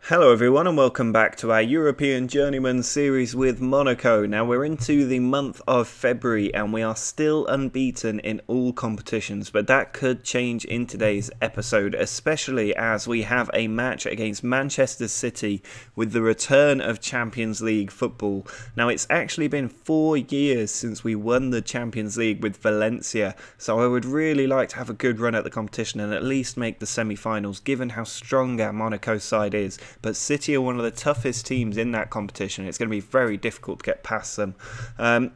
Hello everyone and welcome back to our European Journeyman series with Monaco. Now we're into the month of February and we are still unbeaten in all competitions, but that could change in today's episode, especially as we have a match against Manchester City with the return of Champions League football. Now it's actually been 4 years since we won the Champions League with Valencia, so I would really like to have a good run at the competition and at least make the semi-finals given how strong our Monaco side is. But City are one of the toughest teams in that competition. It's going to be very difficult to get past them.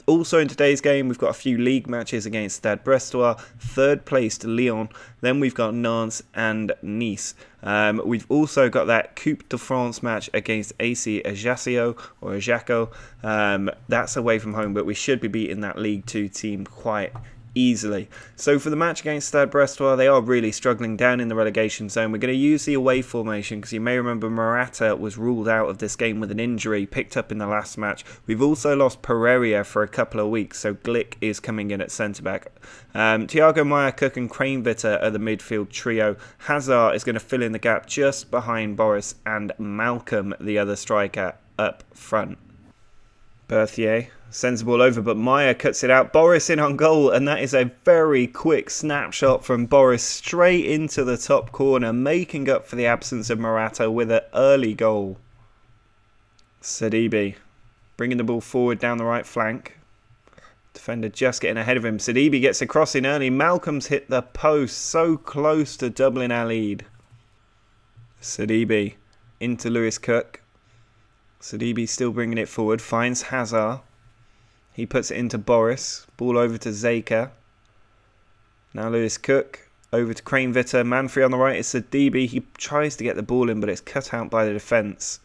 Also in today's game, we've got a few league matches against Stade Brestois, third placed Lyon. Then we've got Nantes and Nice. We've also got that Coupe de France match against AC Ajaccio or Ajaccio. That's away from home, but we should be beating that League 2 team quite easily. So for the match against Stade Brestois, they are really struggling down in the relegation zone. We're going to use the away formation because you may remember Morata was ruled out of this game with an injury picked up in the last match. We've also lost Pereira for a couple of weeks, so Glick is coming in at centre-back. Thiago Maia, Cook and Kranevitter are the midfield trio. Hazard is going to fill in the gap just behind Boris and Malcolm, the other striker, up front. Berthier sends the ball over, but Maia cuts it out. Boris in on goal, and that is a very quick snapshot from Boris straight into the top corner, making up for the absence of Morata with an early goal. Sidibe bringing the ball forward down the right flank. Defender just getting ahead of him. Sidibe gets a cross in early. Malcolm's hit the post, so close to doubling our lead. Sidibe into Lewis Cook. Sidibe still bringing it forward, finds Hazard. He puts it into Boris. Ball over to Zeka. Now Lewis Cook. Over to Kranevitter. Man free on the right is Sidibe. He tries to get the ball in, but it's cut out by the defence.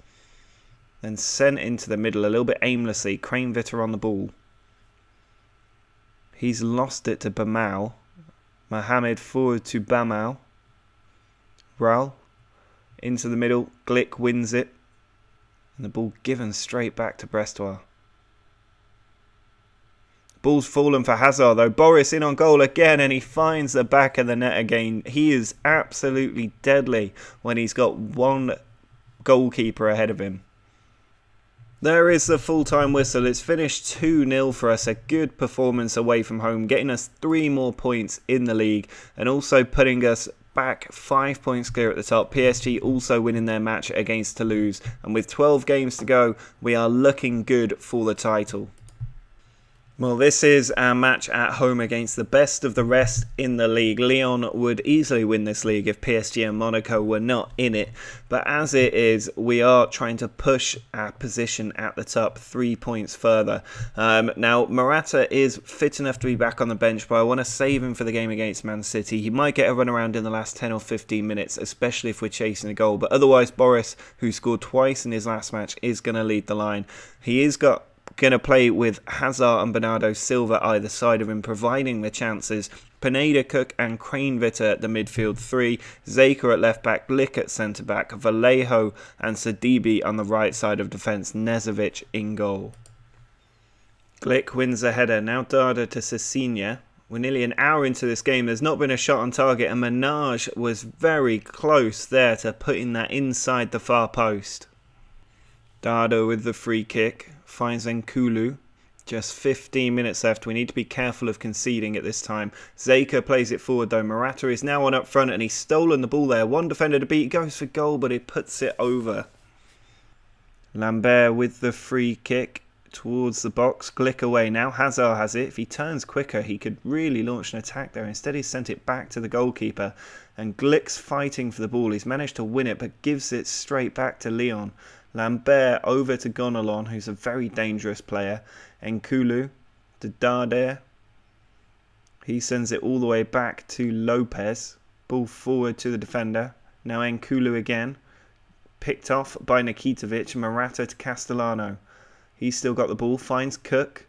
Then sent into the middle a little bit aimlessly. Kranevitter on the ball. He's lost it to Bamal. Mohamed forward to Bamal. Ral. Into the middle. Glick wins it. And the ball given straight back to Brestois. Ball's fallen for Hazard though. Boris in on goal again and he finds the back of the net again. He is absolutely deadly when he's got one goalkeeper ahead of him. There is the full-time whistle. It's finished 2-0 for us. A good performance away from home, getting us 3 more points in the league and also putting us back 5 points clear at the top. PSG also winning their match against Toulouse, and with 12 games to go, we are looking good for the title. Well, this is our match at home against the best of the rest in the league. Lyon would easily win this league if PSG and Monaco were not in it. But as it is, we are trying to push our position at the top 3 points further. Now, Morata is fit enough to be back on the bench, but I want to save him for the game against Man City. He might get a run around in the last 10 or 15 minutes, especially if we're chasing a goal. But otherwise, Boris, who scored twice in his last match, is going to lead the line. He is going to play with Hazard and Bernardo Silva either side of him, providing the chances. Pineda, Cook and Kranevitter at the midfield 3. Zeka at left back, Glick at centre back, Vallejo and Sidibe on the right side of defence. Nezovic in goal. Glick wins the header. Now Dada to Cecilia. We're nearly an hour into this game. There's not been a shot on target, and Menage was very close there to putting that inside the far post. Dada with the free kick. Finds Nkulu. Just 15 minutes left. We need to be careful of conceding at this time. Zeka plays it forward though. Morata is now on up front and he's stolen the ball there. One defender to beat. Goes for goal, but it puts it over. Lambert with the free kick towards the box. Glick away now. Hazard has it. If he turns quicker, he could really launch an attack there. Instead, he sent it back to the goalkeeper. And Glick's fighting for the ball. He's managed to win it, but gives it straight back to Lyon. Lambert over to Gonalon, who's a very dangerous player. Nkulu to Darder. He sends it all the way back to Lopez. Ball forward to the defender. Now Nkulu again. Picked off by Nikitovic. Morata to Castellano. He's still got the ball. Finds Cook.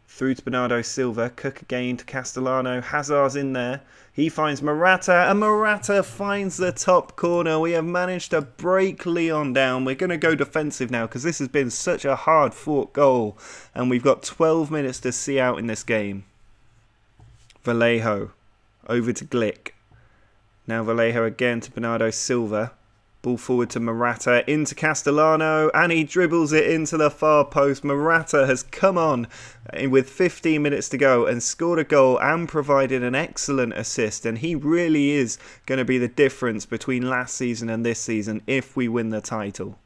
Through to Bernardo Silva. Cook again to Castellano. Hazard's in there. He finds Morata, and Morata finds the top corner. We have managed to break Lyon down. We're going to go defensive now because this has been such a hard-fought goal. And we've got 12 minutes to see out in this game. Vallejo over to Glick. Now Vallejo again to Bernardo Silva. Ball forward to Morata, into Castellano, and he dribbles it into the far post. Morata has come on with 15 minutes to go and scored a goal and provided an excellent assist, and he really is going to be the difference between last season and this season if we win the title.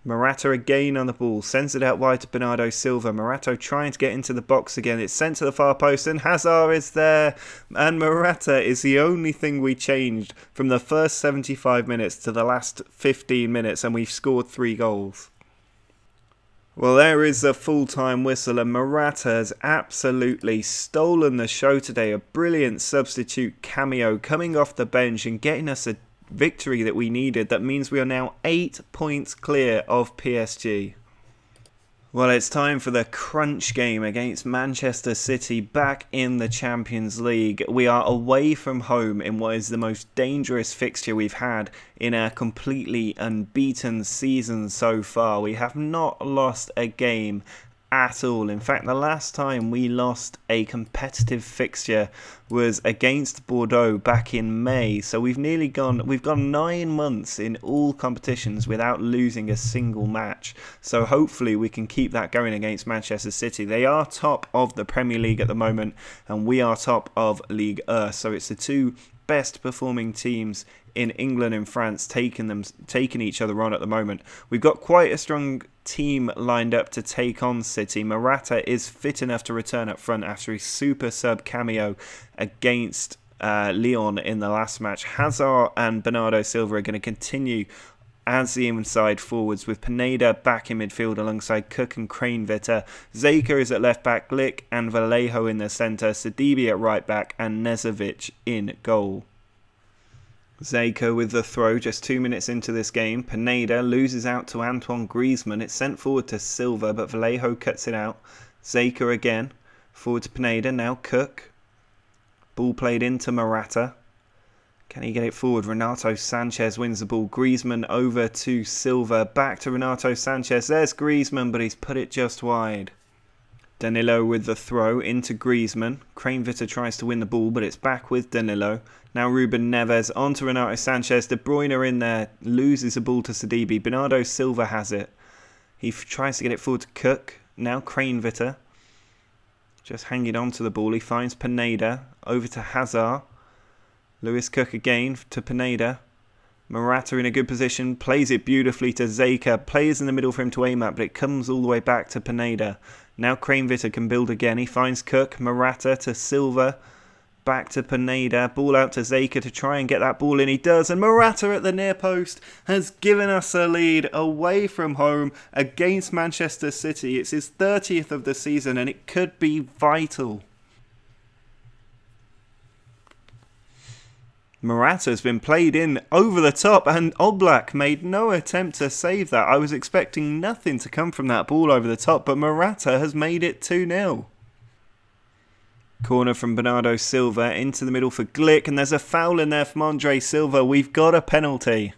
Morata again on the ball, sends it out wide to Bernardo Silva. Morata trying to get into the box again. It's sent to the far post and Hazard is there. And Morata is the only thing we changed from the first 75 minutes to the last 15 minutes, and we've scored 3 goals. Well, there is a full-time whistle, and Morata has absolutely stolen the show today. A brilliant substitute cameo coming off the bench and getting us a victory that we needed. That means we are now 8 points clear of PSG. Well, it's time for the crunch game against Manchester City back in the Champions League. We are away from home in what is the most dangerous fixture we've had in our completely unbeaten season so far. We have not lost a game at all. In fact, the last time we lost a competitive fixture was against Bordeaux back in May. So we've gone 9 months in all competitions without losing a single match. So hopefully we can keep that going against Manchester City. They are top of the Premier League at the moment, and we are top of Ligue 1. So it's the 2 best performing teams in England and France taking each other on at the moment. We've got quite a strong team lined up to take on City. Morata is fit enough to return up front after his super sub cameo against Lyon in the last match. Hazard and Bernardo Silva are going to continue as the inside forwards, with Pineda back in midfield alongside Cook and Cranevitter. Zeka is at left back, Glick and Vallejo in the centre, Sidibe at right back and Nezovic in goal. Zeka with the throw just 2 minutes into this game. Pineda loses out to Antoine Griezmann. It's sent forward to Silva, but Vallejo cuts it out. Zeka again. Forward to Pineda. Now Cook. Ball played into Morata. Can he get it forward? Renato Sanchez wins the ball. Griezmann over to Silva. Back to Renato Sanchez. There's Griezmann, but he's put it just wide. Danilo with the throw into Griezmann. Cranevitter tries to win the ball, but it's back with Danilo. Now Ruben Neves onto Renato Sanchez. De Bruyne in there, loses the ball to Sidibe. Bernardo Silva has it. He tries to get it forward to Cook. Now Cranevitter. Just hanging on to the ball. He finds Pineda. Over to Hazard. Lewis Cook again to Pineda. Morata in a good position. Plays it beautifully to Zeka. Plays in the middle for him to aim at, but it comes all the way back to Pineda. Now Cranevitter can build again. He finds Cook. Morata to Silva. Back to Pineda. Ball out to Zeka to try and get that ball in. He does. And Morata at the near post has given us a lead away from home against Manchester City. It's his 30th of the season and it could be vital. Morata has been played in over the top and Oblak made no attempt to save that. I was expecting nothing to come from that ball over the top, but Morata has made it 2-0. Corner from Bernardo Silva into the middle for Glick, and there's a foul in there from Andre Silva. We've got a penalty.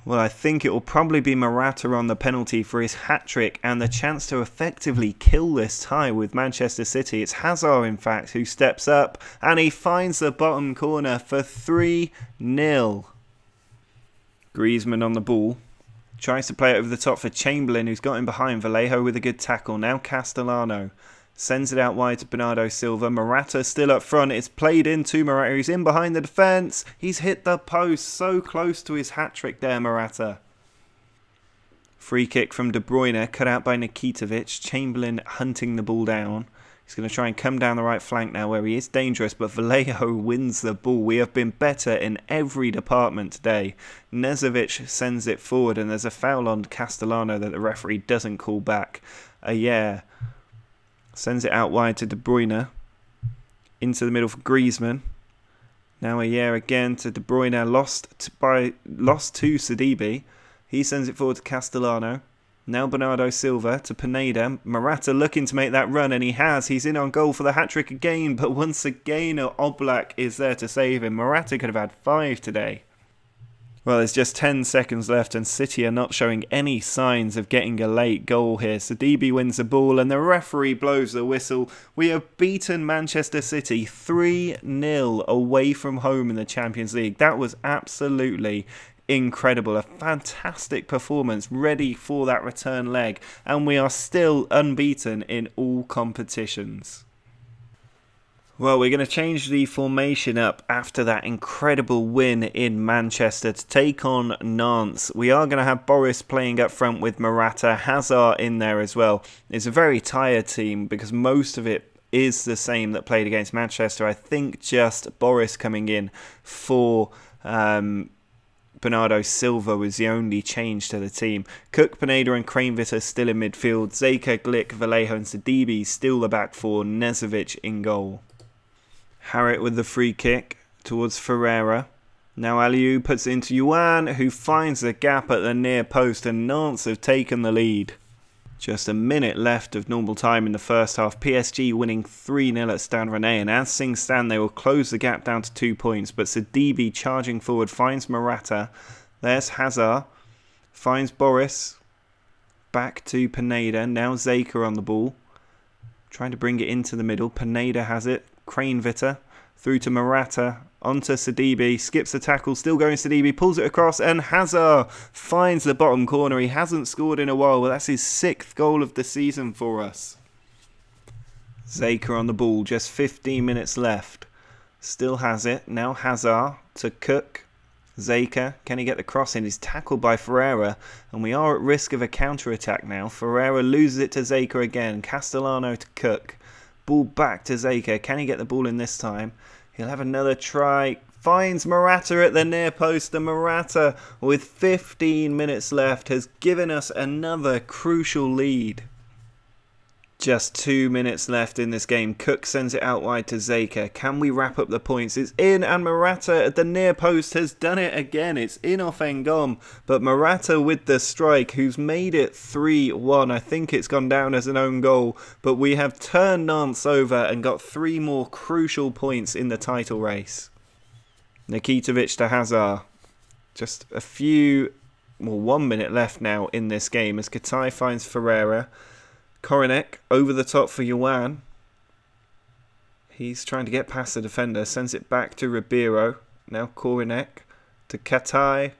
Well, I think it will probably be Morata on the penalty for his hat-trick and the chance to effectively kill this tie with Manchester City. It's Hazard, in fact, who steps up and he finds the bottom corner for 3-0. Griezmann on the ball. Tries to play it over the top for Chamberlain, who's got him behind. Vallejo with a good tackle. Now Castellano. Sends it out wide to Bernardo Silva. Morata still up front. It's played into Morata. He's in behind the defence. He's hit the post. So close to his hat-trick there, Morata. Free kick from De Bruyne. Cut out by Nikitovic. Chamberlain hunting the ball down. He's going to try and come down the right flank now where he is dangerous. But Vallejo wins the ball. We have been better in every department today. Nezovic sends it forward. And there's a foul on Castellano that the referee doesn't call back. Sends it out wide to De Bruyne. Into the middle for Griezmann. Now again to De Bruyne. Lost to Sidibe. He sends it forward to Castellano. Now Bernardo Silva to Pineda. Morata looking to make that run, and he has. He's in on goal for the hat-trick again. But once again, Oblak is there to save him. Morata could have had 5 today. Well, there's just 10 seconds left and City are not showing any signs of getting a late goal here. Sidibe wins the ball and the referee blows the whistle. We have beaten Manchester City 3-0 away from home in the Champions League. That was absolutely incredible. A fantastic performance, ready for that return leg. And we are still unbeaten in all competitions. Well, we're going to change the formation up after that incredible win in Manchester to take on Nantes. We are going to have Boris playing up front with Morata, Hazard in there as well. It's a very tired team because most of it is the same that played against Manchester. I think just Boris coming in for Bernardo Silva was the only change to the team. Cook, Pineda and Kranevitter still in midfield. Zeka, Glick, Vallejo and Sidibe still the back four. Nezovic in goal. Harriet with the free kick towards Ferreira. Now Aliou puts it into Yuan, who finds the gap at the near post, and Nantes have taken the lead. Just a minute left of normal time in the first half. PSG winning 3-0 at Stade Rennais, and as things stand they will close the gap down to 2 points, but Sidibe charging forward finds Morata. There's Hazard, finds Boris, back to Pineda, now Zeka on the ball, trying to bring it into the middle. Pineda has it. Kranevitter through to Morata, onto Sidibe, skips the tackle, still going Sidibe, pulls it across, and Hazard finds the bottom corner. He hasn't scored in a while, but that's his 6th goal of the season for us. Zeka on the ball, just 15 minutes left. Still has it, now Hazard to Cook. Zeka, can he get the cross in? He's tackled by Ferreira, and we are at risk of a counter-attack now. Ferreira loses it to Zeka again, Castellano to Cook. Ball back to Zeka. Can he get the ball in this time? He'll have another try. Finds Morata at the near post. And Morata, with 15 minutes left, has given us another crucial lead. Just 2 minutes left in this game. Cook sends it out wide to Zeka. Can we wrap up the points? It's in, and Morata at the near post has done it again. It's in off Ngom, but Morata with the strike, who's made it 3-1. I think it's gone down as an own goal, but we have turned Nantes over and got 3 more crucial points in the title race. Nikitovic to Hazard. Just a few, well, 1 minute left now in this game as Katai finds Ferreira. Koronek over the top for Yuan. He's trying to get past the defender. Sends it back to Ribeiro. Now Koronek to Katai.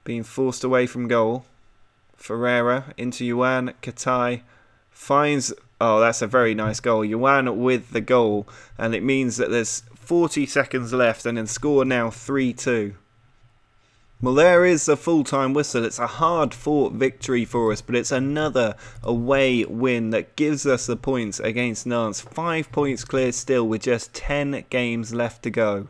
Being forced away from goal. Ferreira into Yuan. Katai finds... Oh, that's a very nice goal. Yuan with the goal. And it means that there's 40 seconds left. And then score now 3-2. Well, there is the full-time whistle. It's a hard-fought victory for us, but it's another away win that gives us the points against Nantes. 5 points clear still with just 10 games left to go.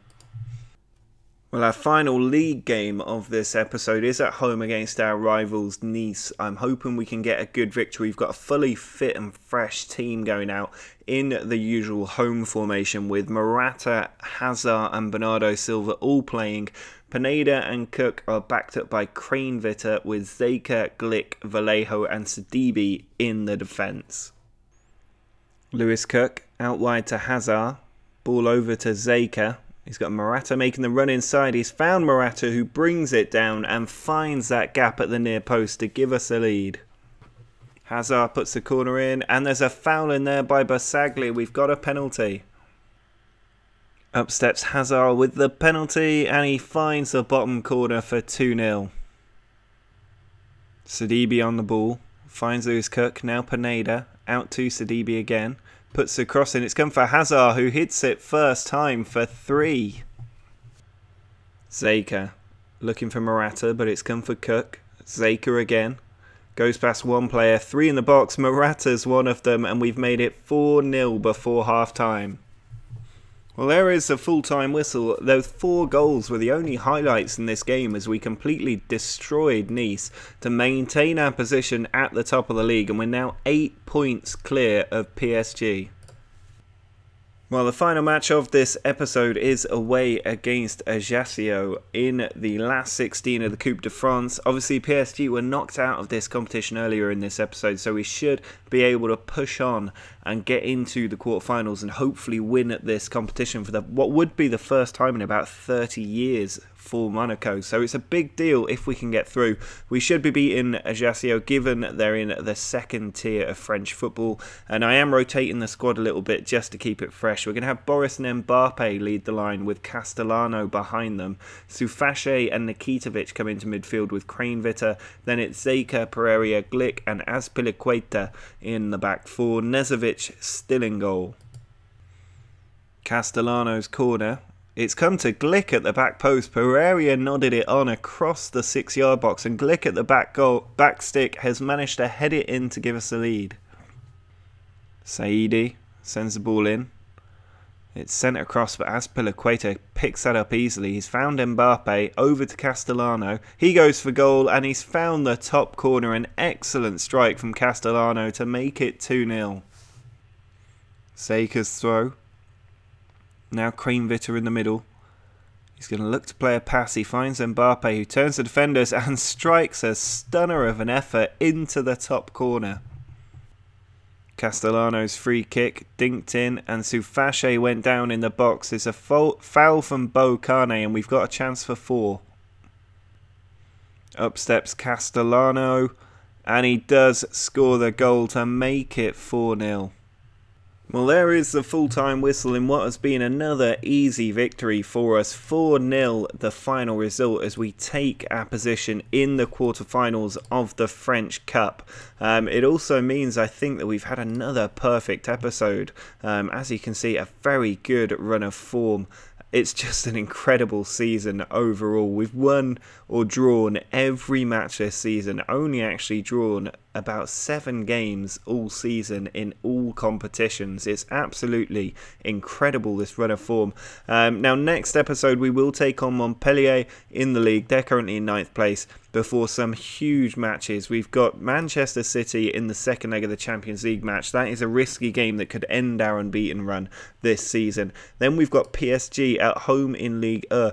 Well, our final league game of this episode is at home against our rivals Nice. I'm hoping we can get a good victory. We've got a fully fit and fresh team going out in the usual home formation with Morata, Hazard and Bernardo Silva all playing. Pineda and Cook are backed up by Kranevitter with Zeka, Glick, Vallejo and Sidibe in the defence. Lewis Cook out wide to Hazard. Ball over to Zeka. He's got Morata making the run inside. He's found Morata, who brings it down and finds that gap at the near post to give us a lead. Hazard puts the corner in, and there's a foul in there by Bassagli. We've got a penalty. Up steps Hazard with the penalty, and he finds the bottom corner for 2-0. Sidibe on the ball. Finds Lewis Cook. Now Pineda. Out to Sidibe again. Puts the cross in. It's come for Hazard, who hits it first time for 3. Zeka looking for Morata, but it's come for Cook. Zeka again. Goes past one player. 3 in the box. Morata's one of them, and we've made it 4-0 before half-time. Well, there is a full-time whistle. Those 4 goals were the only highlights in this game as we completely destroyed Nice to maintain our position at the top of the league, and we're now 8 points clear of PSG. Well, the final match of this episode is away against Ajaccio in the last 16 of the Coupe de France. Obviously, PSG were knocked out of this competition earlier in this episode, so we should be able to push on and get into the quarterfinals and hopefully win at this competition for what would be the first time in about 30 years for Monaco. So it's a big deal if we can get through. We should be beating Ajaccio given they're in the second tier of French football. And I am rotating the squad a little bit just to keep it fresh. We're going to have Boris and Mbappe lead the line with Castellano behind them. Sufache and Nikitovic come into midfield with Kranjvitter. Then it's Zeka, Pereira, Glick and Azpilicueta in the back four. Nezovic still in goal. Castellano's corner. It's come to Glick at the back post. Pereira nodded it on across the 6-yard box, and Glick at the back stick has managed to head it in to give us the lead. Saidi sends the ball in. It's sent across, but Azpilicueta picks that up easily. He's found Mbappe, over to Castellano. He goes for goal, and he's found the top corner. An excellent strike from Castellano to make it 2-0. Zeka's throw. Now Kranjvitter in the middle. He's going to look to play a pass. He finds Mbappe, who turns to defenders and strikes a stunner of an effort into the top corner. Castellano's free kick dinked in, and Sufache went down in the box. It's a foul from Bocane, and we've got a chance for 4. Up steps Castellano, and he does score the goal to make it 4-0. Well, there is the full-time whistle in what has been another easy victory for us. 4-0 the final result as we take our position in the quarterfinals of the French Cup. It also means, I think, that we've had another perfect episode. As you can see, a very good run of form. It's just an incredible season overall. We've won or drawn every match this season, only actually drawn about 7 games all season in all competitions. It's absolutely incredible, this run of form. Now, next episode we will take on Montpellier in the league. They're currently in 9th place before some huge matches. We've got Manchester City in the second leg of the Champions League match. That is a risky game that could end our unbeaten run this season. Then we've got PSG at home in Ligue 1.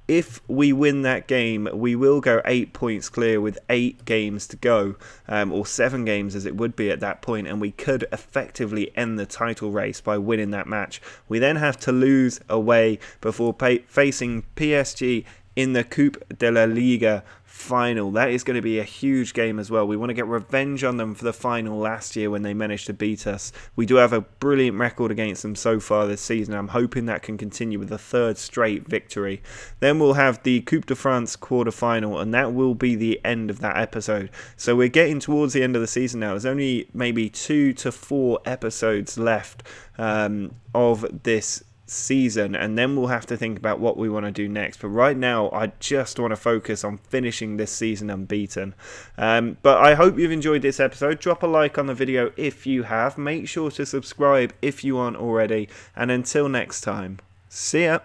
If we win that game, we will go 8 points clear with 8 games to go, or 7 games as it would be at that point, and we could effectively end the title race by winning that match. We then have to lose away before facing PSG in the Coupe de la Liga final. That is going to be a huge game as well. We want to get revenge on them for the final last year when they managed to beat us. We do have a brilliant record against them so far this season. I'm hoping that can continue with a 3rd straight victory. Then we'll have the Coupe de France quarter-final, and that will be the end of that episode. So we're getting towards the end of the season now. There's only maybe 2 to 4 episodes left of this season, and then we'll have to think about what we want to do next. But right now I just want to focus on finishing this season unbeaten. But I hope you've enjoyed this episode. Drop a like on the video if you have. Make sure to subscribe if you aren't already, and until next time, see ya.